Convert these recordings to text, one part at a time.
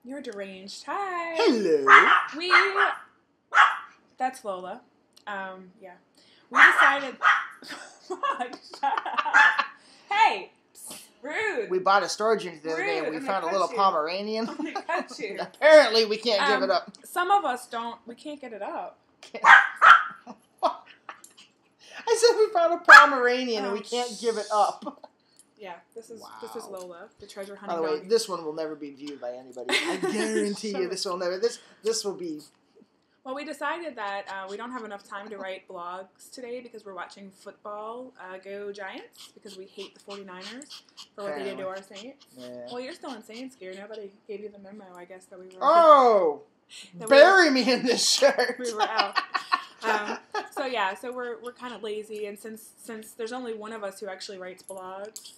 You're deranged. Hi. Hello. That's Lola. Yeah. We decided. Fuck, shut up. Hey, rude. We bought a storage unit the other day and we Rude, I'm found a gonna little cut you. Pomeranian. I'm gonna cut you. Apparently we can't give it up. Some of us don't. We can't get it up. I said we found a Pomeranian and we can't give it up. Yeah, this is Lola, the treasure By hunting the way, dog. this one will never be viewed by anybody. I guarantee you this will never. This will be. Well, we decided that we don't have enough time to write blogs today because we're watching football go Giants because we hate the 49ers for what they did to our Saints. Yeah. Well, you're still in Saints gear. Nobody gave you the memo, I guess, that we were... Oh! Bury me in this shirt! We were out. So we're kind of lazy, and since there's only one of us who actually writes blogs...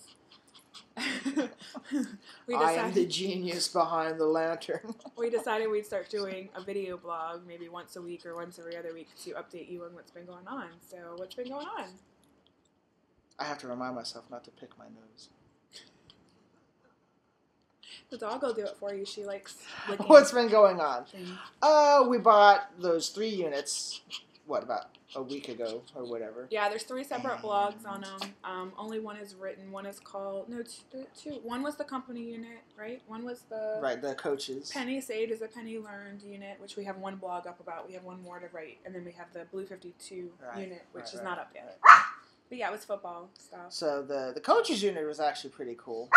I am the genius behind the lantern. We decided we'd start doing a video blog maybe once a week or once every other week to update you on what's been going on. So what's been going on? I have to remind myself not to pick my nose. The dog will do it for you. She likes licking. What's been going on? Things. We bought those 3 units, about a week ago or whatever. Yeah, there's 3 separate blogs on them. Only one is written. One is called... No, 2. One was the company unit, right? One was the... Right, the coaches. Penny Saved is a Penny Learned unit, which we have 1 blog up about. We have 1 more to write. And then we have the Blue 52 unit, which is not up yet. But yeah, it was football stuff. So the coaches unit was actually pretty cool.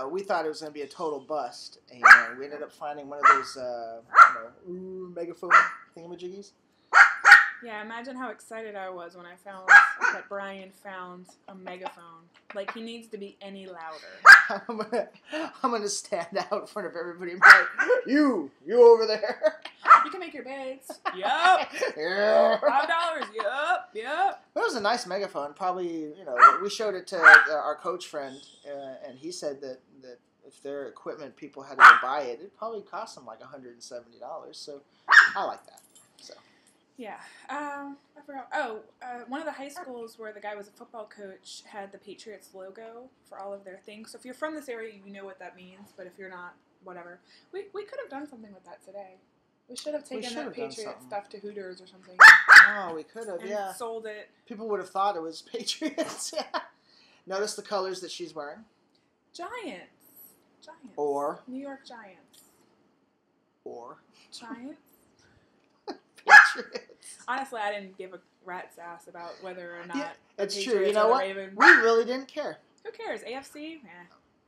We thought it was going to be a total bust. And we ended up finding one of those megaphone thingamajiggies. Yeah, imagine how excited I was when I found that Brian found a megaphone. Like, he needs to be any louder. I'm gonna stand out in front of everybody and be like, you over there. You can make your bids. Yup. Yeah. $5. Yup. But it was a nice megaphone. Probably, we showed it to our coach friend, and he said that if their equipment people had to go buy it, it'd probably cost them like $170. So I like that. So. Yeah. I forgot. One of the high schools where the guy was a football coach had the Patriots logo for all of their things. So if you're from this area, you know what that means. But if you're not, whatever. We could have done something with that today. We should have taken that Patriot stuff to Hooters or something. Oh, we could have, and sold it. People would have thought it was Patriots. Yeah. Notice the colors that she's wearing. Giants. Or. New York Giants. Or. Giants. Patriots. Honestly, I didn't give a rat's ass about whether or not. Yeah, it's Patriots true. You know what? Ravens. We really didn't care. Who cares? AFC?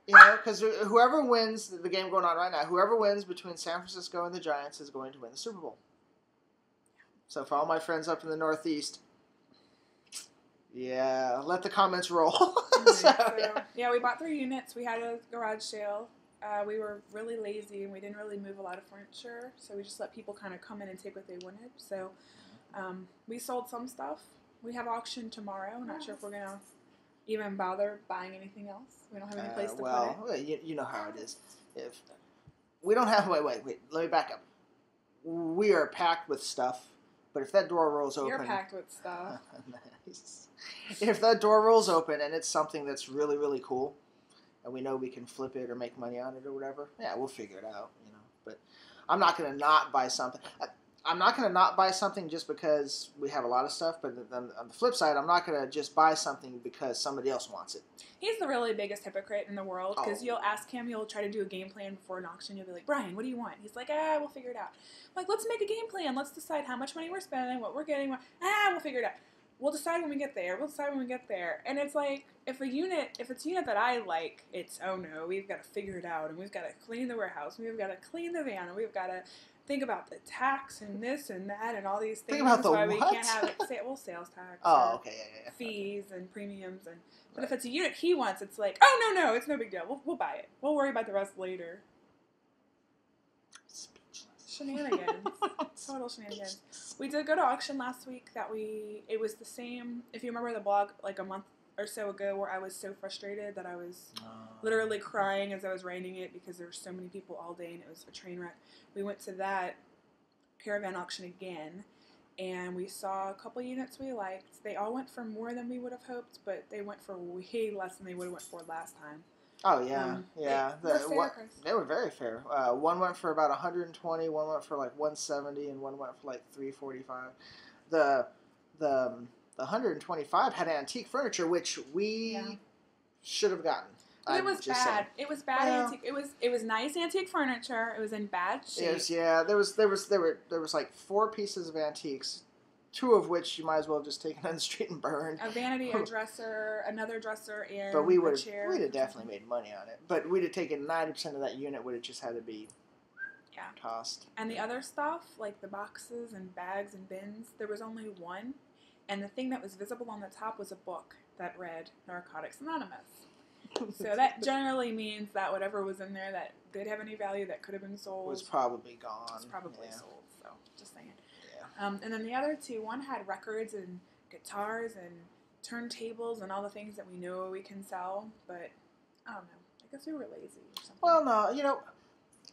Because whoever wins the game going on right now, whoever wins between San Francisco and the Giants is going to win the Super Bowl. So for all my friends up in the Northeast, yeah, let the comments roll. Yeah, we bought 3 units. We had a garage sale. We were really lazy and we didn't really move a lot of furniture, so we just let people kind of come in and take what they wanted. So we sold some stuff. We have auction tomorrow. I'm not sure if we're going to even bother buying anything else. We don't have any place to put it. You know how it is. If we don't have... Wait. Let me back up. We are packed with stuff, but if that door rolls open... You're packed with stuff. Nice. If that door rolls open and it's something that's really, really cool, and we know we can flip it or make money on it or whatever, yeah, we'll figure it out, But I'm not going to not buy something. I'm not going to not buy something just because we have a lot of stuff, but then on the flip side, I'm not going to just buy something because somebody else wants it. He's the really biggest hypocrite in the world, because you'll ask him, you'll try to do a game plan before an auction, you'll be like, Brian, what do you want? He's like, we'll figure it out. I'm like, let's make a game plan, let's decide how much money we're spending, what we're getting, we'll figure it out. We'll decide when we get there. And it's like, if it's a unit that I like, it's, oh no, we've got to figure it out, and we've got to clean the warehouse, and we've got to clean the van, and we've got to think about the tax and this and that and all these things. Think about the why what? We can't have it. Sales tax. Oh, okay, yeah. Fees and premiums but if it's a unit he wants, it's like, oh no, it's no big deal. We'll buy it. We'll worry about the rest later. Shenanigans. Total shenanigans. We did go to auction last week it was the same, if you remember the blog like a month or so ago where I was so frustrated that I was literally crying as I was writing it because there were so many people all day and it was a train wreck. We went to that caravan auction again and we saw a couple units we liked. They all went for more than we would have hoped, but they went for way less than they would have went for last time. Oh yeah, yeah. They were very fair. One went for about 120, one went for like 170, and one went for like 345. The the 125 had antique furniture, which we should have gotten. But it was bad. Saying. It was bad antique. It was nice antique furniture. It was in bad shape. There was like 4 pieces of antiques, 2 of which you might as well have just taken on the street and burned. A vanity, a dresser, another dresser, and but a chair. We'd have definitely made money on it. But we'd have taken 90% of that unit would have just had to be tossed. And the other stuff, like the boxes and bags and bins, there was only one. And the thing that was visible on the top was a book that read Narcotics Anonymous. So that generally means that whatever was in there that did have any value that could have been sold was probably gone. Was probably sold. So just saying. Yeah. And then the other 2, one had records and guitars and turntables and all the things that we know we can sell. But I don't know. I guess we were lazy or something. Well, no,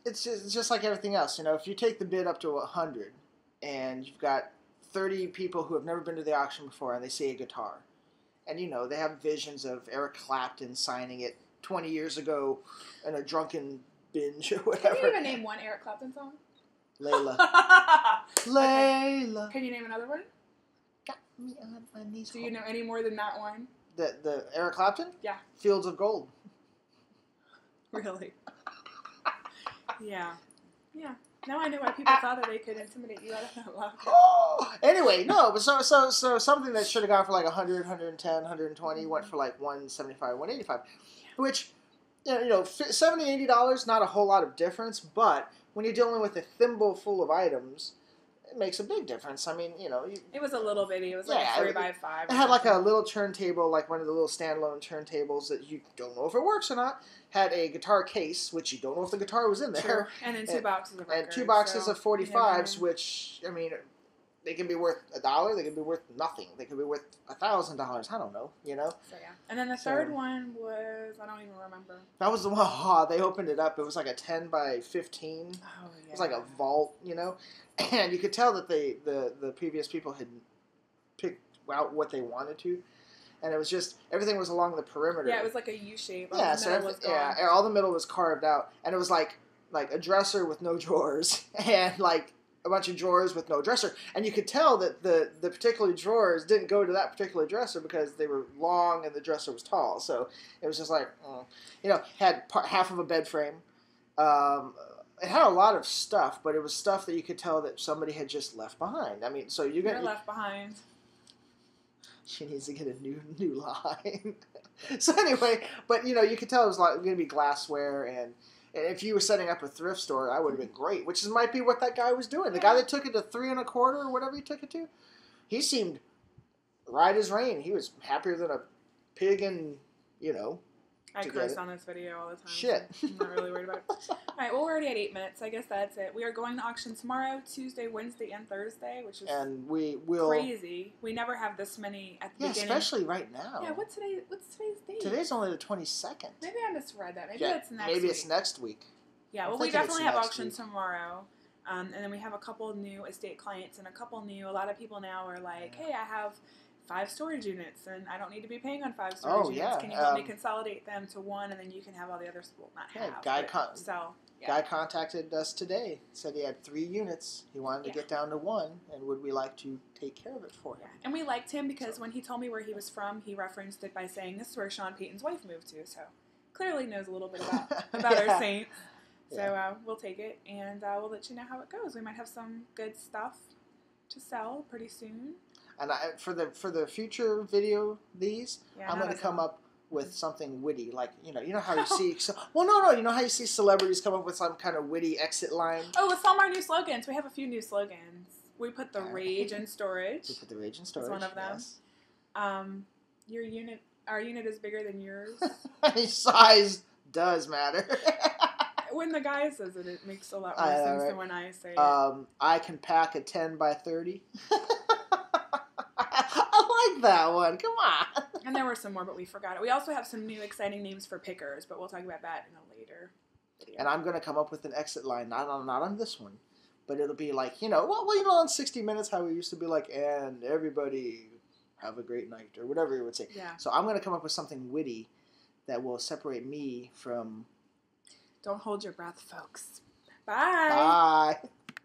it's just like everything else. If you take the bid up to 100, and you've got 30 people who have never been to the auction before, and they see a guitar. And, they have visions of Eric Clapton signing it 20 years ago in a drunken binge or whatever. Can you even name one Eric Clapton song? Layla. Layla. Okay. Can you name another one? Got me on my knees. Do you know any more than that one? The Eric Clapton? Yeah. Fields of Gold. Really? Yeah. Yeah. Now I know why people thought that they could intimidate you out of that locker. Oh! Anyway, no, but so something that should have gone for like 100, 110, 120 went for like 175, 185, which, $70, $80, not a whole lot of difference, but when you're dealing with a thimble full of items, it makes a big difference. I mean, it was a little bitty. It was like a 3x5. It had like a little turntable, like one of the little standalone turntables that you don't know if it works or not. Had a guitar case, which you don't know if the guitar was in there. True. And then 2 boxes of records. And 2 boxes of 45s, which, I mean, they can be worth $1. They can be worth nothing. They can be worth $1,000. I don't know, So, yeah. And then the third one was, I don't even remember. That was the one, they opened it up. It was like a 10 by 15. Oh, yeah. It was like a vault, And you could tell that the previous people had picked out what they wanted to. And it was just, everything was along the perimeter. Yeah, it was like a U shape. Yeah, all the middle was carved out. And it was like a dresser with no drawers. And like a bunch of drawers with no dresser. And you could tell that the particular drawers didn't go to that particular dresser because they were long and the dresser was tall. So it was just like, had half of a bed frame. It had a lot of stuff, but it was stuff that you could tell that somebody had just left behind. I mean, so you're left behind. She needs to get a new line. So anyway, but you could tell it was like going to be glassware, and if you were setting up a thrift store, that would have been great. Which might be what that guy was doing. The guy that took it to 3 1/4 or whatever he took it to, he seemed right as rain. He was happier than a pig in, I curse on this video all the time. Shit. So I'm not really worried about it. All right, well, we're already at 8 minutes. I guess that's it. We are going to auction tomorrow, Tuesday, Wednesday, and Thursday, which is crazy. We never have this many at the beginning. Especially right now. Yeah, what's today's date? Today's only the 22nd. Maybe I misread that. Maybe it's next week. Maybe it's next week. Yeah, well, we definitely have auction tomorrow. And then we have a couple new estate clients and a lot of people now are like, hey, I have 5 storage units, and I don't need to be paying on 5 storage units. Can you help me consolidate them to 1, and then you can have all the others? Well, not have, sell. Yeah. Guy contacted us today. Said he had 3 units. He wanted to get down to 1, and would we like to take care of it for him? Yeah. And we liked him because when he told me where he was from, he referenced it by saying, this is where Sean Payton's wife moved to. So clearly knows a little bit about our Saints. So we'll take it, and we'll let you know how it goes. We might have some good stuff to sell pretty soon. And for the future video, I'm going to come up with something witty, like you know how you see. You know how you see celebrities come up with some kind of witty exit line. Oh, with some of our new slogans, we have a few new slogans. We put the rage in storage. We put the rage in storage. That's one of them. Yes. Our unit is bigger than yours. Size does matter. When the guy says it, it makes a lot more sense than when I say it. I can pack a 10 by 30. I like that one. Come on. And there were some more, but we forgot it. We also have some new exciting names for pickers, but we'll talk about that in a later video. And I'm going to come up with an exit line, not on this one, but it'll be like, on 60 Minutes, how we used to be like, and everybody have a great night, or whatever you would say. Yeah. So I'm going to come up with something witty that will separate me from... Don't hold your breath, folks. Bye. Bye.